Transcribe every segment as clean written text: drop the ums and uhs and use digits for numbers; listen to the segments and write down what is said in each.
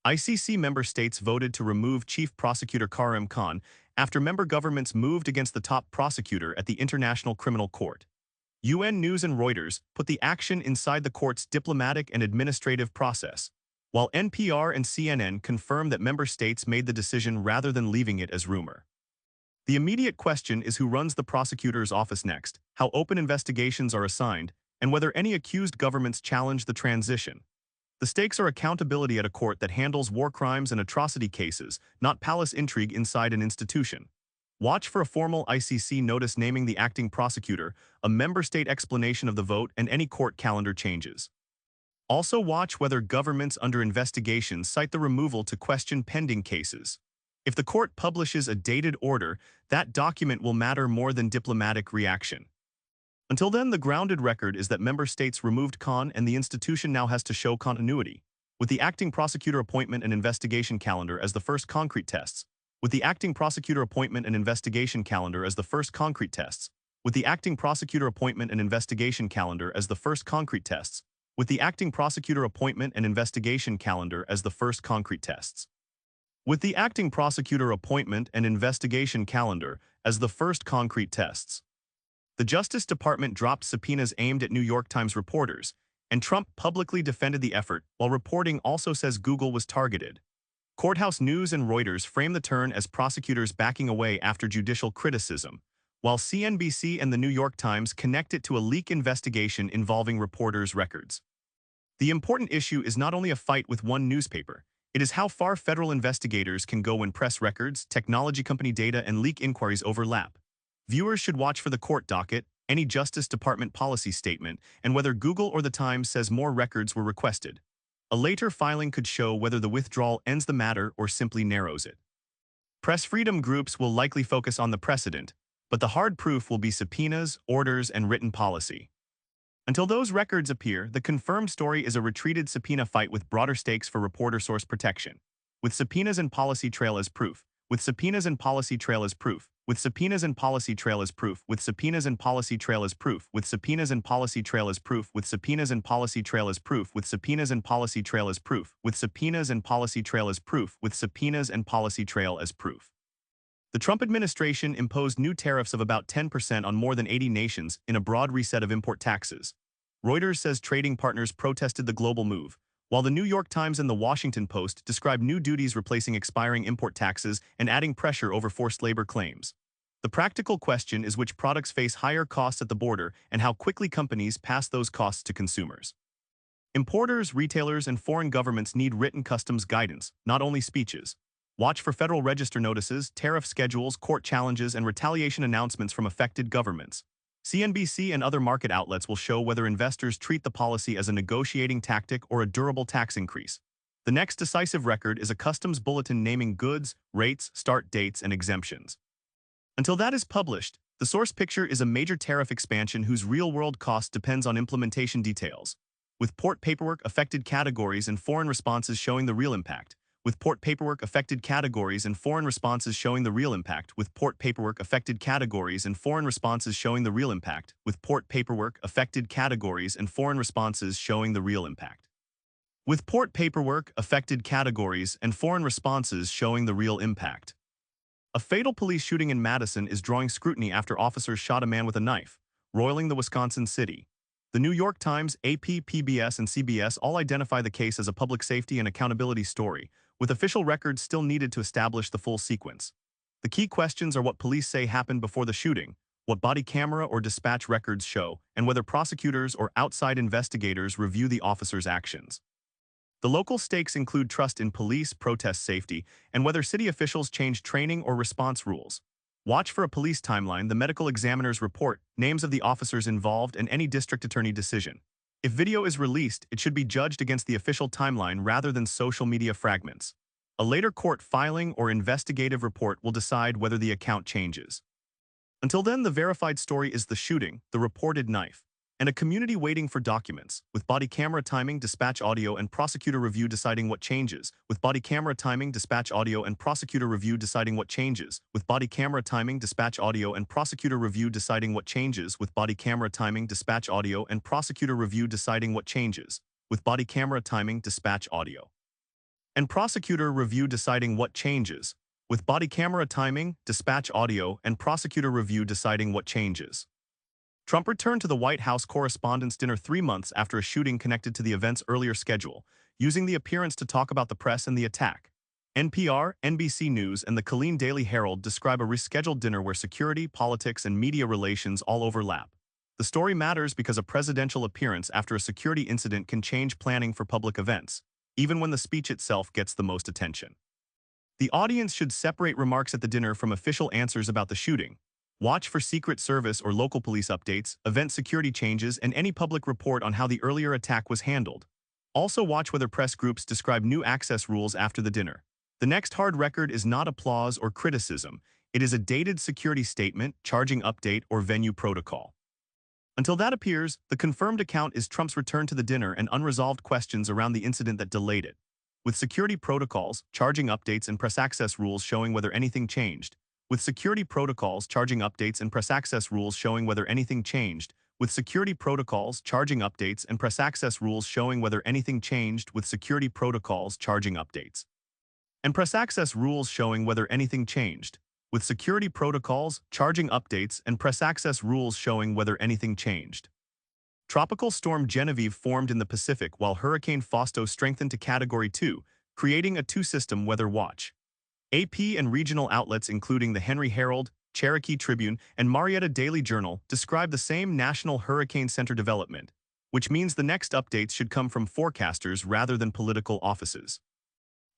ICC member states voted to remove Chief Prosecutor Karim Khan after member governments moved against the top prosecutor at the International Criminal Court. UN News and Reuters put the action inside the court's diplomatic and administrative process, while NPR and CNN confirmed that member states made the decision rather than leaving it as rumor. The immediate question is who runs the prosecutor's office next, how open investigations are assigned, and whether any accused governments challenge the transition. The stakes are accountability at a court that handles war crimes and atrocity cases, not palace intrigue inside an institution. Watch for a formal ICC notice naming the acting prosecutor, a member state explanation of the vote, and any court calendar changes. Also watch whether governments under investigation cite the removal to question pending cases. If the court publishes a dated order, that document will matter more than diplomatic reaction. Until then, the grounded record is that member states removed Khan and the institution now has to show continuity, with the acting prosecutor appointment and investigation calendar as the first concrete tests, with the acting prosecutor appointment and investigation calendar as the first concrete tests, with the acting prosecutor appointment and investigation calendar as the first concrete tests, with the acting prosecutor appointment and investigation calendar as the first concrete tests, with the acting prosecutor appointment and investigation calendar as the first concrete tests. The Justice Department dropped subpoenas aimed at New York Times reporters, and Trump publicly defended the effort, while reporting also says Google was targeted. Courthouse News and Reuters frame the turn as prosecutors backing away after judicial criticism, while CNBC and the New York Times connect it to a leak investigation involving reporters' records. The important issue is not only a fight with one newspaper, it is how far federal investigators can go when press records, technology company data, and leak inquiries overlap. Viewers should watch for the court docket, any Justice Department policy statement, and whether Google or the Times says more records were requested. A later filing could show whether the withdrawal ends the matter or simply narrows it. Press freedom groups will likely focus on the precedent, but the hard proof will be subpoenas, orders, and written policy. Until those records appear, the confirmed story is a retreated subpoena fight with broader stakes for reporter source protection. With subpoenas and policy trail as proof, with subpoenas and policy trail as proof, with subpoenas and policy trail as proof, with subpoenas and policy trail as proof, with subpoenas and policy trail as proof, with subpoenas and policy trail as proof, with subpoenas and policy trail as proof, with subpoenas and policy trail as proof, with subpoenas and policy trail as proof. The Trump administration imposed new tariffs of about 10% on more than 80 nations in a broad reset of import taxes. Reuters says trading partners protested the global move, while the New York Times and the Washington Post describe new duties replacing expiring import taxes and adding pressure over forced labor claims. The practical question is which products face higher costs at the border and how quickly companies pass those costs to consumers. Importers, retailers, and foreign governments need written customs guidance, not only speeches. Watch for Federal Register notices, tariff schedules, court challenges, and retaliation announcements from affected governments. CNBC and other market outlets will show whether investors treat the policy as a negotiating tactic or a durable tax increase. The next decisive record is a customs bulletin naming goods, rates, start dates, and exemptions. Until that is published, the source picture is a major tariff expansion whose real-world cost depends on implementation details, with port paperwork affected categories and foreign responses showing the real impact. With port paperwork affected categories and foreign responses showing the real impact. With port paperwork affected categories and foreign responses showing the real impact. With port paperwork affected categories and foreign responses showing the real impact. With port paperwork affected categories and foreign responses showing the real impact. A fatal police shooting in Madison is drawing scrutiny after officers shot a man with a knife, roiling the Wisconsin city. The New York Times, AP, PBS, and CBS all identify the case as a public safety and accountability story, with official records still needed to establish the full sequence. The key questions are what police say happened before the shooting, what body camera or dispatch records show, and whether prosecutors or outside investigators review the officer's actions. The local stakes include trust in police, protest safety, and whether city officials change training or response rules. Watch for a police timeline, the medical examiner's report, names of the officers involved, and any district attorney decision. If video is released, it should be judged against the official timeline rather than social media fragments. A later court filing or investigative report will decide whether the account changes. Until then, the verified story is the shooting, the reported knife, and a community waiting for documents, with body camera timing, dispatch audio, and prosecutor review deciding what changes, with body camera timing, dispatch audio, and prosecutor review deciding what changes, with body camera timing, dispatch audio, and prosecutor review deciding what changes, with body camera timing, dispatch audio, and prosecutor review deciding what changes, with body camera timing, dispatch audio. And prosecutor review deciding what changes, with body camera timing, dispatch audio, and prosecutor review deciding what changes. Trump returned to the White House Correspondents' Dinner 3 months after a shooting connected to the event's earlier schedule, using the appearance to talk about the press and the attack. NPR, NBC News, and the Killeen Daily Herald describe a rescheduled dinner where security, politics, and media relations all overlap. The story matters because a presidential appearance after a security incident can change planning for public events, even when the speech itself gets the most attention. The audience should separate remarks at the dinner from official answers about the shooting. Watch for Secret Service or local police updates, event security changes, and any public report on how the earlier attack was handled. Also watch whether press groups describe new access rules after the dinner. The next hard record is not applause or criticism. It is a dated security statement, charging update, or venue protocol. Until that appears, the confirmed account is Trump's return to the dinner and unresolved questions around the incident that delayed it. With security protocols, charging updates, and press access rules showing whether anything changed. With security protocols, charging updates, and press access rules showing whether anything changed. With security protocols, charging updates, and press access rules showing whether anything changed. With security protocols, charging updates, and press access rules showing whether anything changed. With security protocols, charging updates, and press access rules showing whether anything changed. Tropical storm Genevieve formed in the Pacific while Hurricane Fausto strengthened to Category 2, creating a two-system weather watch. AP and regional outlets including the Henry Herald, Cherokee Tribune, and Marietta Daily Journal describe the same National Hurricane Center development, which means the next updates should come from forecasters rather than political offices.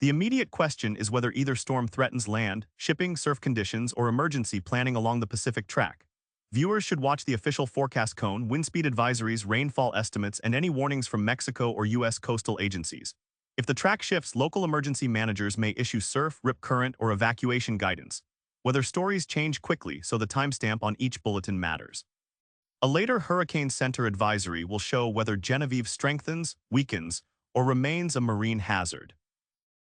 The immediate question is whether either storm threatens land, shipping, surf conditions, or emergency planning along the Pacific track. Viewers should watch the official forecast cone, wind speed advisories, rainfall estimates, and any warnings from Mexico or U.S. coastal agencies. If the track shifts, local emergency managers may issue surf, rip current, or evacuation guidance. Whether stories change quickly, so the timestamp on each bulletin matters. A later Hurricane Center advisory will show whether Genevieve strengthens, weakens, or remains a marine hazard.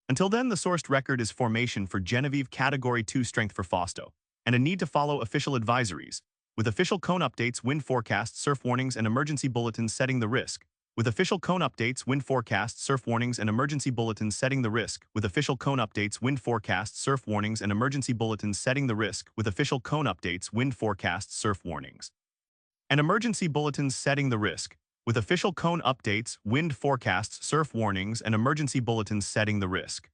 Until then, the sourced record is formation for Genevieve Category 2 strength for Fausto, and a need to follow official advisories, with official cone updates, wind forecasts, surf warnings, and emergency bulletins setting the risk. With official cone updates, wind forecasts, surf warnings, and emergency bulletins setting the risk. With official cone updates, wind forecasts, surf warnings, and emergency bulletins setting the risk. With official cone updates, wind forecasts, surf warnings, and emergency bulletins setting the risk. With official cone updates, wind forecasts, surf warnings, and emergency bulletins setting the risk.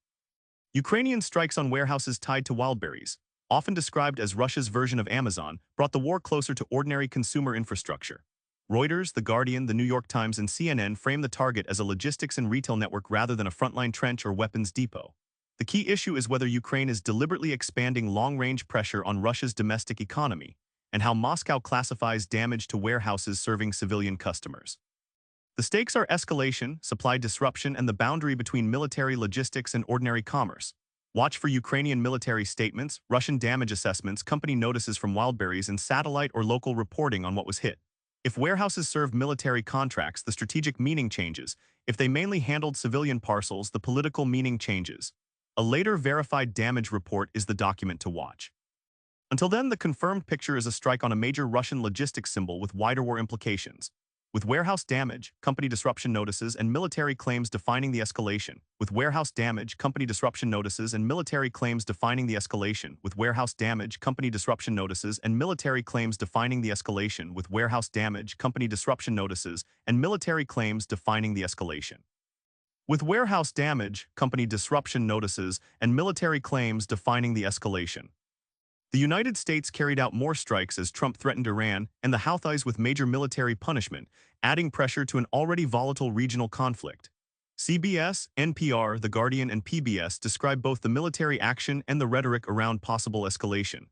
Ukrainian strikes on warehouses tied to wildberries, often described as Russia's version of Amazon, brought the war closer to ordinary consumer infrastructure. Reuters, The Guardian, The New York Times, and CNN frame the target as a logistics and retail network rather than a frontline trench or weapons depot. The key issue is whether Ukraine is deliberately expanding long-range pressure on Russia's domestic economy, and how Moscow classifies damage to warehouses serving civilian customers. The stakes are escalation, supply disruption, and the boundary between military logistics and ordinary commerce. Watch for Ukrainian military statements, Russian damage assessments, company notices from wildberries, and satellite or local reporting on what was hit. If warehouses served military contracts, the strategic meaning changes. If they mainly handled civilian parcels, the political meaning changes. A later verified damage report is the document to watch. Until then, the confirmed picture is a strike on a major Russian logistics symbol with wider war implications. With warehouse damage, company disruption notices, and military claims defining the escalation. With warehouse damage, company disruption notices, and military claims defining the escalation. With warehouse damage, company disruption notices, and military claims defining the escalation. With warehouse damage, company disruption notices, and military claims defining the escalation. With warehouse damage, company disruption notices, and military claims defining the escalation. The United States carried out more strikes as Trump threatened Iran and the Houthis with major military punishment, adding pressure to an already volatile regional conflict. CBS, NPR, The Guardian, and PBS describe both the military action and the rhetoric around possible escalation.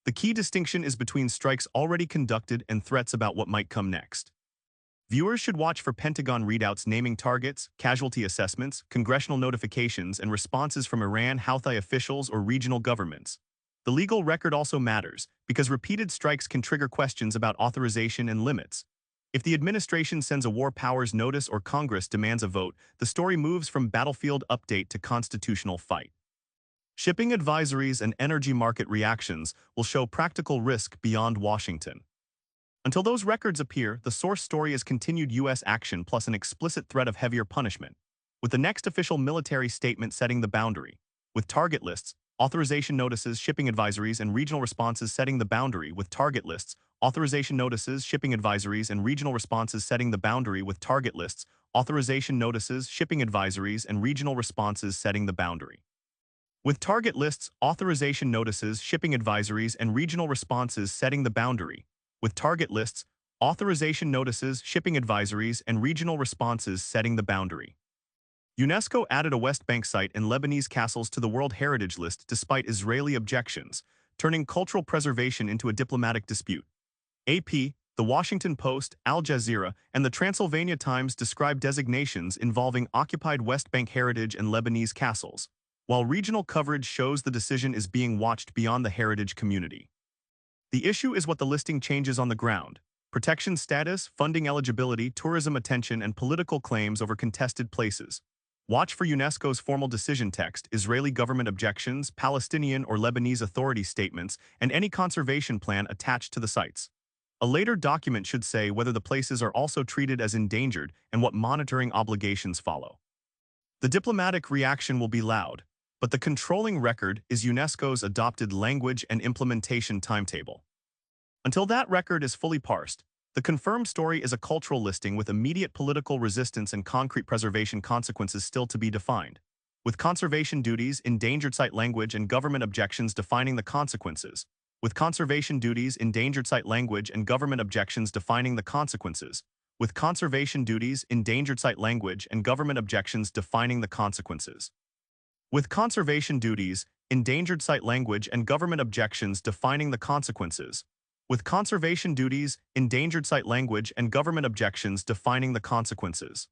The key distinction is between strikes already conducted and threats about what might come next. Viewers should watch for Pentagon readouts naming targets, casualty assessments, congressional notifications, and responses from Iran, Houthi officials, or regional governments. The legal record also matters, because repeated strikes can trigger questions about authorization and limits. If the administration sends a war powers notice or Congress demands a vote, the story moves from battlefield update to constitutional fight. Shipping advisories and energy market reactions will show practical risk beyond Washington. Until those records appear, the source story is continued U.S. action plus an explicit threat of heavier punishment. with the next official military statement setting the boundary, with target lists, authorization notices, shipping advisories, and regional responses setting the boundary, with target lists, authorization notices, shipping advisories, and regional responses setting the boundary, with target lists, authorization notices, shipping advisories, and regional responses setting the boundary. With target lists, authorization notices, shipping advisories, and regional responses setting the boundary. With target lists, authorization notices, shipping advisories, and regional responses setting the boundary. UNESCO added a West Bank site and Lebanese castles to the World Heritage List despite Israeli objections, turning cultural preservation into a diplomatic dispute. AP, The Washington Post, Al Jazeera, and the Transylvania Times describe designations involving occupied West Bank heritage and Lebanese castles, while regional coverage shows the decision is being watched beyond the heritage community. The issue is what the listing changes on the ground: protection status, funding eligibility, tourism attention, and political claims over contested places. Watch for UNESCO's formal decision text, Israeli government objections, Palestinian or Lebanese authority statements, and any conservation plan attached to the sites. A later document should say whether the places are also treated as endangered and what monitoring obligations follow. The diplomatic reaction will be loud, but the controlling record is UNESCO's adopted language and implementation timetable. Until that record is fully parsed, the confirmed story is a cultural listing with immediate political resistance and concrete preservation consequences still to be defined, with conservation duties, endangered site language, and government objections defining the consequences. With conservation duties, endangered site language, and government objections defining the consequences. With conservation duties, endangered site language, and government objections defining the consequences. With conservation duties, endangered site language, and government objections defining the consequences. With conservation duties, endangered site language, and government objections defining the consequences.